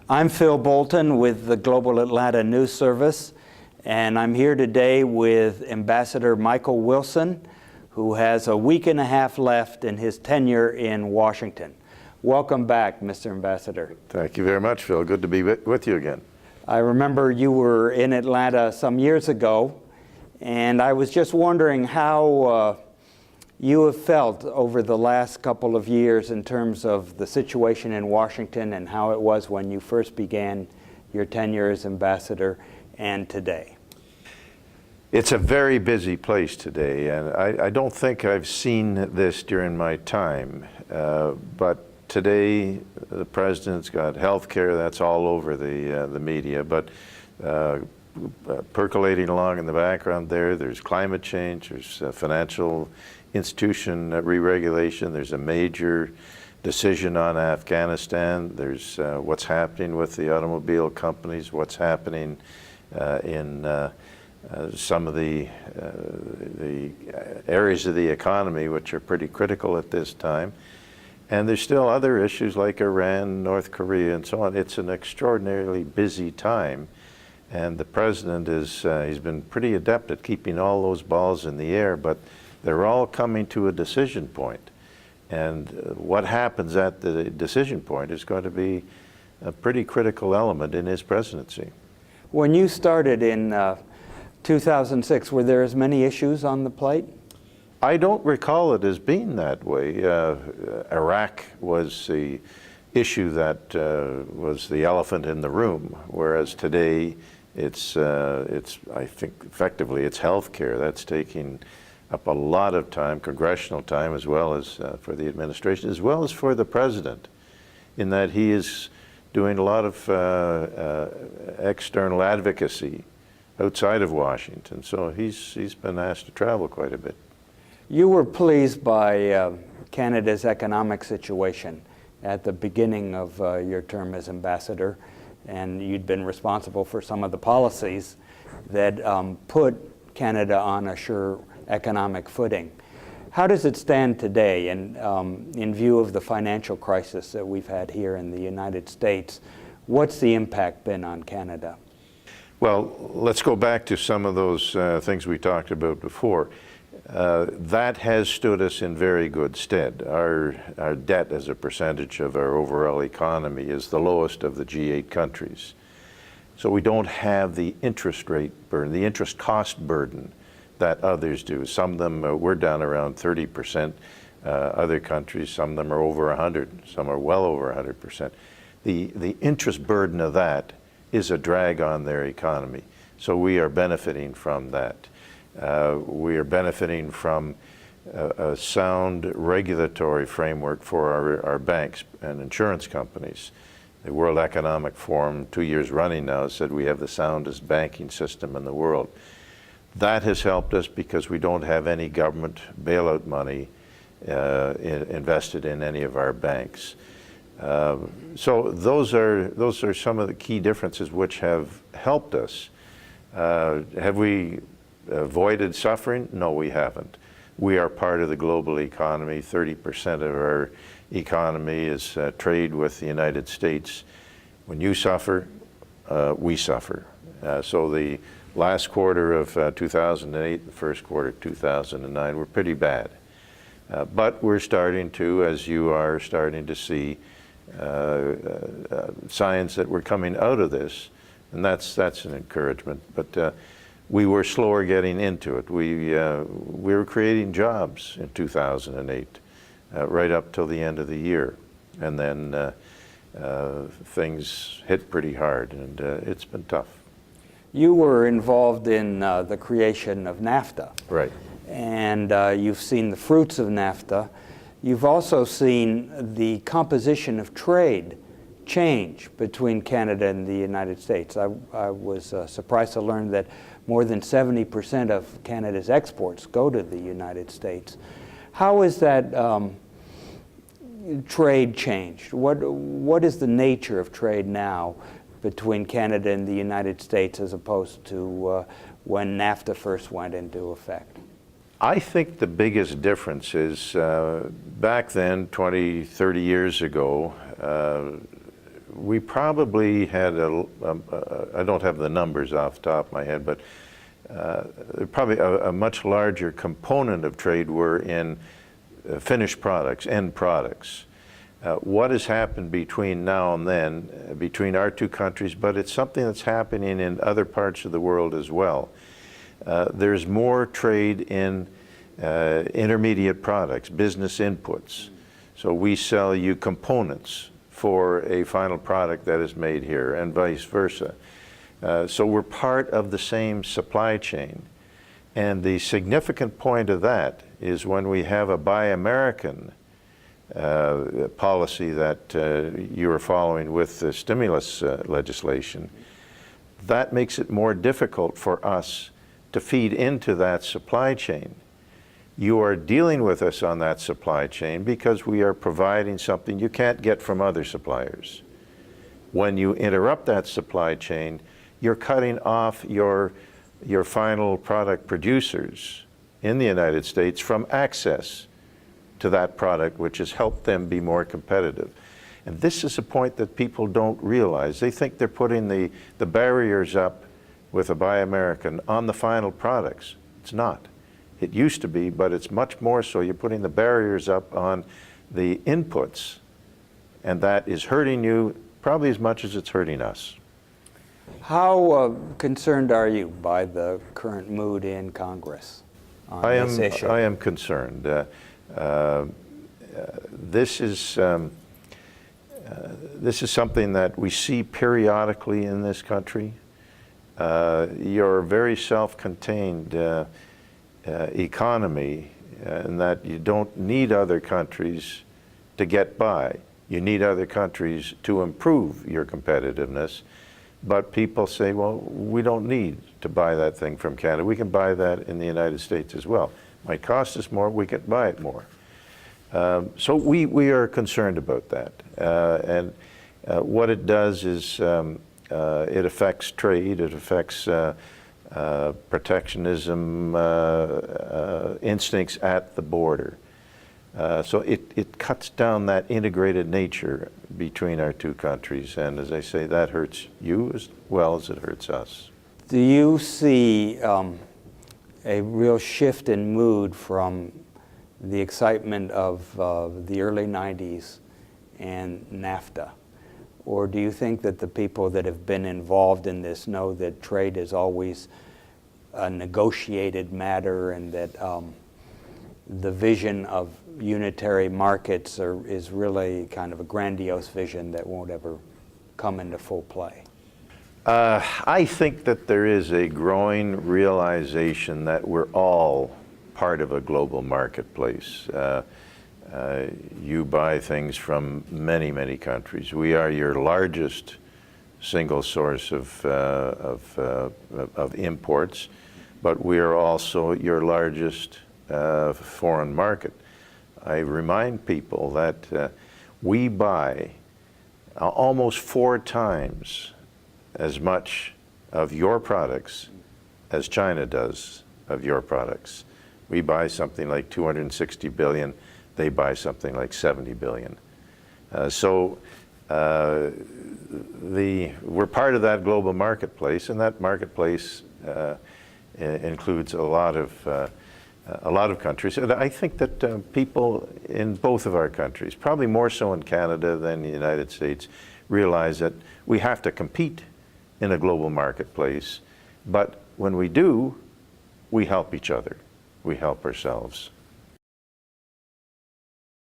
I'm Phil Bolton with the Global Atlanta News Service, and I'm here today with Ambassador Michael Wilson, who has a week and a half left in his tenure in Washington. Welcome back, Mr. Ambassador. Thank you very much, Phil. Good to be with you again. I remember you were in Atlanta some years ago, and I was just wondering how you have felt over the last couple of years in terms of the situation in Washington and how it was when you first began your tenure as ambassador and today. It's a very busy place today, and I don't think I've seen this during my time. But today, the president's got health care, that's all over the media, but percolating along in the background there's climate change, there's financial institution re-regulation, there's a major decision on Afghanistan, there's what's happening with the automobile companies, what's happening in some of the areas of the economy which are pretty critical at this time. And there's still other issues like Iran, North Korea, and so on. It's an extraordinarily busy time. And the president he's been pretty adept at keeping all those balls in the air, but they're all coming to a decision point. And what happens at the decision point is going to be a pretty critical element in his presidency. When you started in 2006, were there as many issues on the plate? I don't recall it as being that way. Iraq was the issue that was the elephant in the room, whereas today it's I think effectively it's health care that's taking up a lot of time, congressional time, as well as for the administration, as well as for the president, in that he is doing a lot of external advocacy outside of Washington. So he's been asked to travel quite a bit. You were pleased by Canada's economic situation at the beginning of your term as ambassador, and you'd been responsible for some of the policies that put Canada on a sure economic footing. How does it stand today in view of the financial crisis that we've had here in the United States? What's the impact been on Canada? Well, let's go back to some of those things we talked about before. That has stood us in very good stead. Our debt as a percentage of our overall economy is the lowest of the G8 countries. So we don't have the interest rate burden, the interest cost burden that others do. Some of them, we're down around 30%. Other countries, some of them are over 100, some are well over 100%. The interest burden of that is a drag on their economy. So we are benefiting from that. We are benefiting from a sound regulatory framework for our banks and insurance companies. The World Economic Forum, 2 years running now, said we have the soundest banking system in the world. That has helped us because we don't have any government bailout money invested in any of our banks. So those are some of the key differences which have helped us. Have we avoided suffering? No, we haven't. We are part of the global economy. 30% of our economy is trade with the United States. When you suffer, we suffer. So the last quarter of 2008, the first quarter of 2009 were pretty bad. But we're starting to, as you are, starting to see signs that we're coming out of this, and that's an encouragement. But we were slower getting into it. We were creating jobs in 2008, right up till the end of the year, and then things hit pretty hard, and it's been tough. You were involved in the creation of NAFTA. Right. And you've seen the fruits of NAFTA. You've also seen the composition of trade change between Canada and the United States. I was surprised to learn that more than 70% of Canada's exports go to the United States. How is that trade changed? What is the nature of trade now between Canada and the United States as opposed to when NAFTA first went into effect? I think the biggest difference is back then, 20, 30 years ago, we probably had I don't have the numbers off the top of my head, but probably a much larger component of trade were in finished products, end products. What has happened between now and then, between our two countries, but it's something that's happening in other parts of the world as well. There's more trade in intermediate products, business inputs. So we sell you components for a final product that is made here, and vice versa. So we're part of the same supply chain. And the significant point of that is when we have a Buy American policy that you are following with the stimulus legislation, that makes it more difficult for us to feed into that supply chain. You are dealing with us on that supply chain because we are providing something you can't get from other suppliers. When you interrupt that supply chain, you're cutting off your final product producers in the United States from access to that product, which has helped them be more competitive. And this is a point that people don't realize. They think they're putting the barriers up with a Buy American on the final products. It's not. It used to be, but it's much more so. You're putting the barriers up on the inputs, and that is hurting you probably as much as it's hurting us. How concerned are you by the current mood in Congress on this issue? I am concerned. This is something that we see periodically in this country. You're a very self-contained economy, in that you don't need other countries to get by. You need other countries to improve your competitiveness. But people say, well, we don't need to buy that thing from Canada. We can buy that in the United States as well. Might cost us more, we can buy it more. So we are concerned about that. And what it does is it affects trade, it affects protectionism instincts at the border. So it cuts down that integrated nature between our two countries, and as I say, that hurts you as well as it hurts us. Do you see a real shift in mood from the excitement of the early 90s and NAFTA? Or do you think that the people that have been involved in this know that trade is always a negotiated matter, and that the vision of unitary markets is really kind of a grandiose vision that won't ever come into full play? I think that there is a growing realization that we're all part of a global marketplace. You buy things from many, many countries. We are your largest single source of imports, but we are also your largest foreign market. I remind people that we buy almost 4 times as much of your products as China does of your products. We buy something like 260 billion, they buy something like 70 billion. So we're part of that global marketplace, and that marketplace includes a lot of countries. And I think that people in both of our countries, probably more so in Canada than the United States, realize that we have to compete in a global marketplace. But when we do, we help each other. We help ourselves.